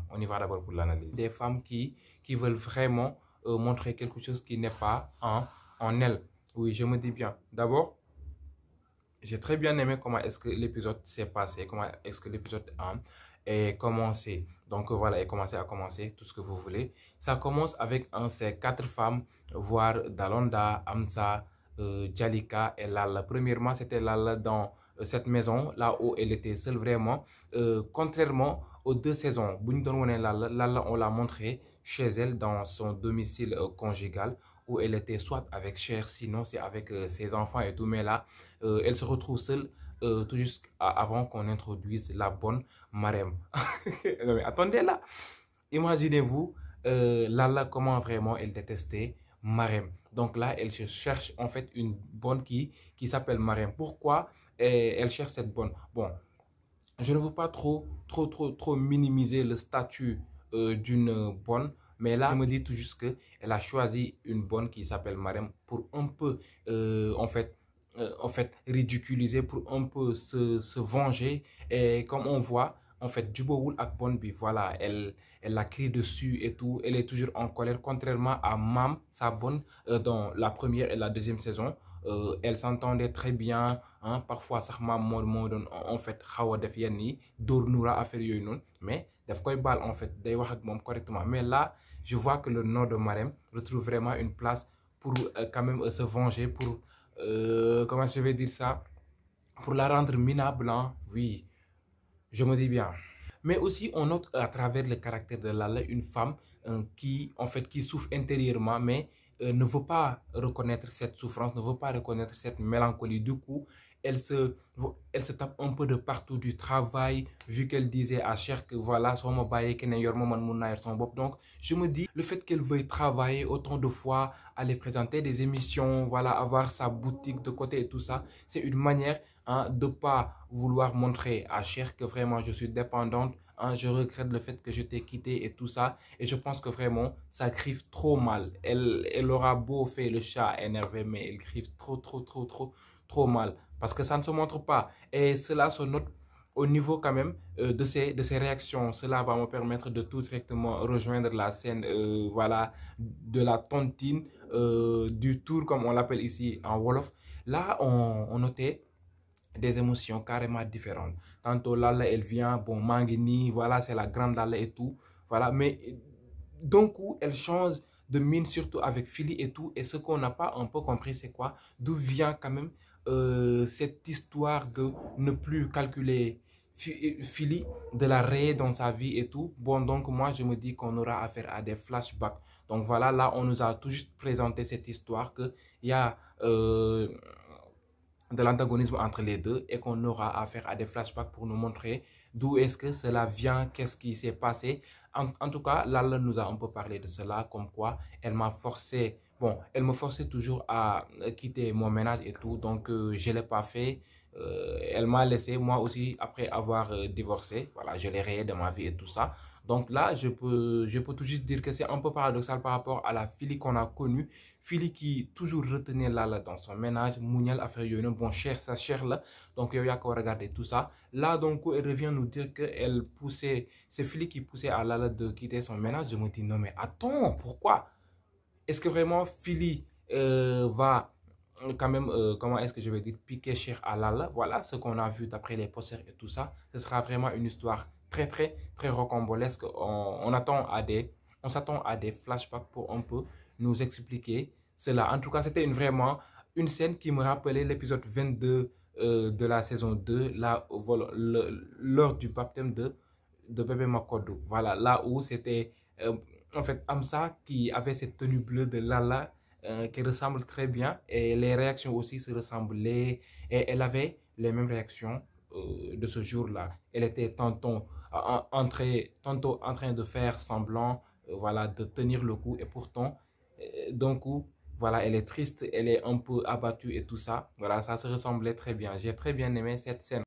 On y va d'abord pour l'analyse. Des femmes qui veulent vraiment montrer quelque chose qui n'est pas en elles. Oui, je me dis bien. D'abord, j'ai très bien aimé comment est-ce que l'épisode s'est passé, comment est-ce que l'épisode est commencé. Donc voilà, est commencé à commencer, tout ce que vous voulez. Ça commence avec ces 4 femmes, voire Dalonda, Amsa, Jalika et Lala. Premièrement, c'était Lala dans cette maison, là où elle était seule vraiment. Contrairement aux 2 saisons, Lala, on l'a montré chez elle dans son domicile conjugal, où elle était soit avec Cher, sinon c'est avec ses enfants et tout. Mais là, elle se retrouve seule tout juste avant qu'on introduise la bonne Marème. Non mais attendez là, imaginez-vous Lala comment vraiment elle détestait Marème. Donc là, elle cherche en fait une bonne qui s'appelle Marème. Pourquoi elle cherche cette bonne? Bon, je ne veux pas trop minimiser le statut d'une bonne, mais là, je me dis tout juste qu'elle a choisi une bonne qui s'appelle Marème pour un peu, en fait, ridiculiser, pour un peu se venger. Et comme on voit, en fait, Djubowoul ak Bonbi, voilà, elle la crie dessus et tout. Elle est toujours en colère, contrairement à Mam, sa bonne, dans la première et la deuxième saison. Elle s'entendait très bien, hein, parfois sax maam moo doon en fait xaw a def yenn yi dóor Noura affaire yooyu noonu, mais daf koy baal en fait day wax ak moom correctement. Mais là je vois que le nom de Marème retrouve vraiment une place pour quand même se venger, pour comment je vais dire ça, pour la rendre minable, hein? Oui, je me dis bien. Mais aussi, on note à travers le caractère de Lala une femme qui, en fait, qui souffre intérieurement, mais ne veut pas reconnaître cette souffrance, ne veut pas reconnaître cette mélancolie. Du coup, elle se, elle se tape un peu de partout du travail, vu qu'elle disait à Cher que voilà, donc, je me dis, le fait qu'elle veuille travailler autant de fois, aller présenter des émissions, voilà, avoir sa boutique de côté et tout ça, c'est une manière, hein, de ne pas vouloir montrer à Cher que vraiment je suis dépendante. Hein, je regrette le fait que je t'ai quitté et tout ça. Et je pense que vraiment, ça griffe trop mal. Elle aura beau faire le chat énervé, mais elle griffe trop mal. Parce que ça ne se montre pas. Et cela se note au niveau quand même de ses réactions. Cela va me permettre de tout directement rejoindre la scène, voilà, de la tontine, du tour comme on l'appelle ici en Wolof. Là, on notait des émotions carrément différentes. Tantôt Lala, elle vient, bon, Mangini, voilà, c'est la grande Lala et tout. Voilà, mais d'un coup, elle change de mine, surtout avec Philly et tout. Et ce qu'on n'a pas un peu compris, c'est quoi? D'où vient quand même cette histoire de ne plus calculer Philly, de la rayer dans sa vie et tout. Bon, donc moi, je me dis qu'on aura affaire à des flashbacks. Donc voilà, là, on nous a tout juste présenté cette histoire qu'il y a de l'antagonisme entre les deux et qu'on aura affaire à des flashbacks pour nous montrer d'où est-ce que cela vient, qu'est-ce qui s'est passé. En tout cas, Lala nous a un peu parlé de cela, comme quoi elle m'a forcé, bon, elle me forçait toujours à quitter mon ménage et tout, donc je ne l'ai pas fait. Elle m'a laissé, moi aussi, après avoir divorcé, voilà, je l'ai rayé de ma vie et tout ça. Donc là, je peux tout juste dire que c'est un peu paradoxal par rapport à la Philly qu'on a connue. Philly qui toujours retenait Lala dans son ménage, Mounial affaire yo, bon, cher, sa chère là. Donc, il y a qu'à regarder tout ça. Là, donc, elle revient nous dire qu'elle poussait, c'est Philly qui poussait à Lala de quitter son ménage. Je me dis, non, mais attends, pourquoi? Est-ce que vraiment Philly va quand même, comment est-ce que je vais dire, piquer cher à Lala? Voilà ce qu'on a vu d'après les posters et tout ça. Ce sera vraiment une histoire très rocambolesque. On s'attend à des flashbacks pour un peu nous expliquer cela. En tout cas, c'était vraiment une scène qui me rappelait l'épisode 22 de la saison 2, là, voilà, lors du baptême de bébé Makodo. Voilà, là où c'était en fait Amsa qui avait cette tenue bleue de Lala qui ressemble très bien, et les réactions aussi se ressemblaient, et elle avait les mêmes réactions de ce jour-là. Elle était tantôt en train de faire semblant, voilà, de tenir le coup, et pourtant, d'un coup, voilà, elle est triste, elle est un peu abattue et tout ça. Voilà, ça se ressemblait très bien. J'ai très bien aimé cette scène.